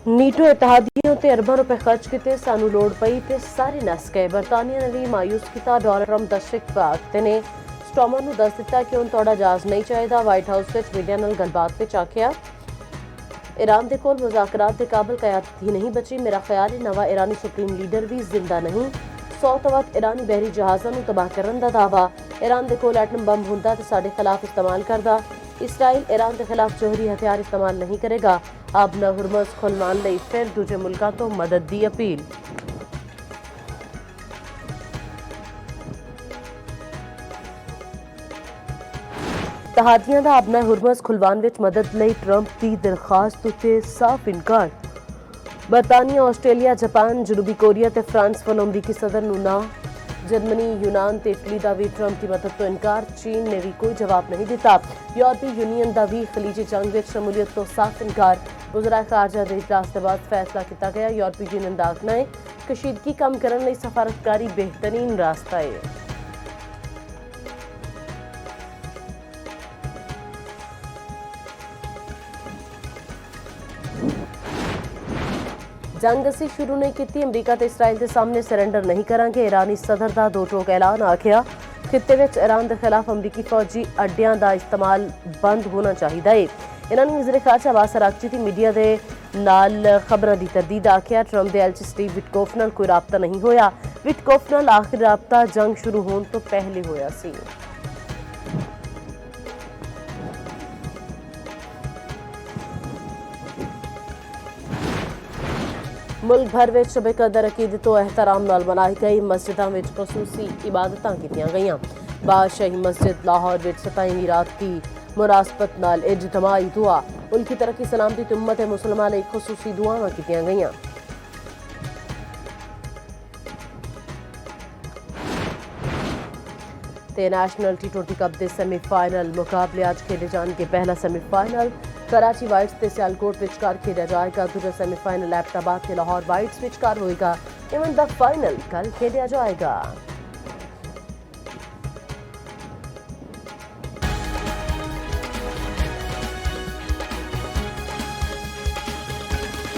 ਨੀਟੋ ਇਤਿਹਾਦੀਆਂ ਤੇ ਅਰਬਾਂ ਰੁਪਏ ਖਰਚ ਕੀਤੇ, ਸਾਨੂੰ ਲੋੜ ਪਈ ਤੇ ਸਾਰੇ ਨੱਸ ਗਏ। ਬਰਤਾਨੀਆ ਨੇ ਵੀ ਮਾਯੂਸ ਕੀਤਾ। ਡੋਨਾਲਡ ਟਰੰਪ ਦਾ ਸ਼ਿਕਵਾ ਤੇ ਨੇ ਸਟੋਮਰ ਨੂੰ ਦੱਸ ਦਿੱਤਾ ਕਿ ਹੁਣ ਤੁਹਾਡਾ ਜਹਾਜ਼ ਨਹੀਂ ਚਾਹੀਦਾ। ਵਾਈਟ ਹਾਊਸ ਵਿੱਚ ਮੀਡੀਆ ਨਾਲ ਗੱਲਬਾਤ ਵਿੱਚ ਆਖਿਆ, ईरान के कोल मुज़ाकरात के काबिल क़यादत ही नहीं बची। मेरा ख्याल है नवा ईरानी सुप्रीम लीडर भी जिंदा नहीं। 100 तो वध ईरानी बहरी जहाज़ों को तबाह करने का दावा। ईरान के कोल एटम बम होंदा तो साडे खिलाफ इस्तेमाल करदा। इसराइल ईरान के खिलाफ जौहरी हथियार इस्तेमाल नहीं करेगा। अब न हुरमुज़ खुलवाने लई फिर दूजे मुल्कों तो मदद की अपील। तहादियां दा अपना हुरमुज़ खुलवाने विच मदद लई ट्रंप की दरखास्त उत्ते साफ इनकार। बरतानिया, आस्ट्रेलिया, जापान, जनूबी कोरिया ते फ्रांस वालों अमरीकी सदर नूं ना। जर्मनी, यूनान ते इटली का भी ट्रंप की मदद तो इनकार। चीन ने भी कोई जवाब नहीं दिता। यूरोपीय यूनियन का भी खलीजी जंग में शमूलियत तो साफ इनकार। वज़राए खारजा के इजलास के बाद फैसला किया गया। यूरोपीय यूनियन का आखना है कशीदगी कम करने लई सफारतकारी बेहतरीन रास्ता है। जंग असी शुरू नहीं की। अमरीका तो इसराइल के सामने सरेंडर नहीं करांगे। ईरानी सदर का दो टोक ऐलान आखिया। खिते में ईरान के खिलाफ अमरीकी फौजी अड्डियां का इस्तेमाल बंद होना चाहिए है। इन्होंने वज़ीर खारजा अब्बास अरागची की मीडिया के नाल खबरों की तरदीद आखिया। ट्रंप के एलची स्टीव विटकोफ नाल कोई राबता नहीं होया। विटकोफ नाल आखिरी राबता जंग शुरू होने तो पहले होया सी। मुल्क भर में शबे कदर अकीदत तो एहतराम नाल मनाई गई। मस्जिदों में खसूसी इबादतां कीतियां गईयां। बादशाही मस्जिद लाहौर में 27वीं रात की मुनासबत नाल इज्तिमाई दुआ। मुल्क की तरक्की सलामती ते उम्मत मुसलमान लई खसूसी दुआवां कीतियां गईयां। ते नेशनल T20 कप के सेमीफाइनल मुकाबले आज खेले जाएंगे। पहला सेमीफाइनल कराची वाइट्स ते सियालकोट विचकार खेला जाएगा। दूसरा सेमीफाइनल एबटाबाद ते लाहौर वाइट्स विचकार होएगा। इवन द फाइनल कल खेला जाएगा।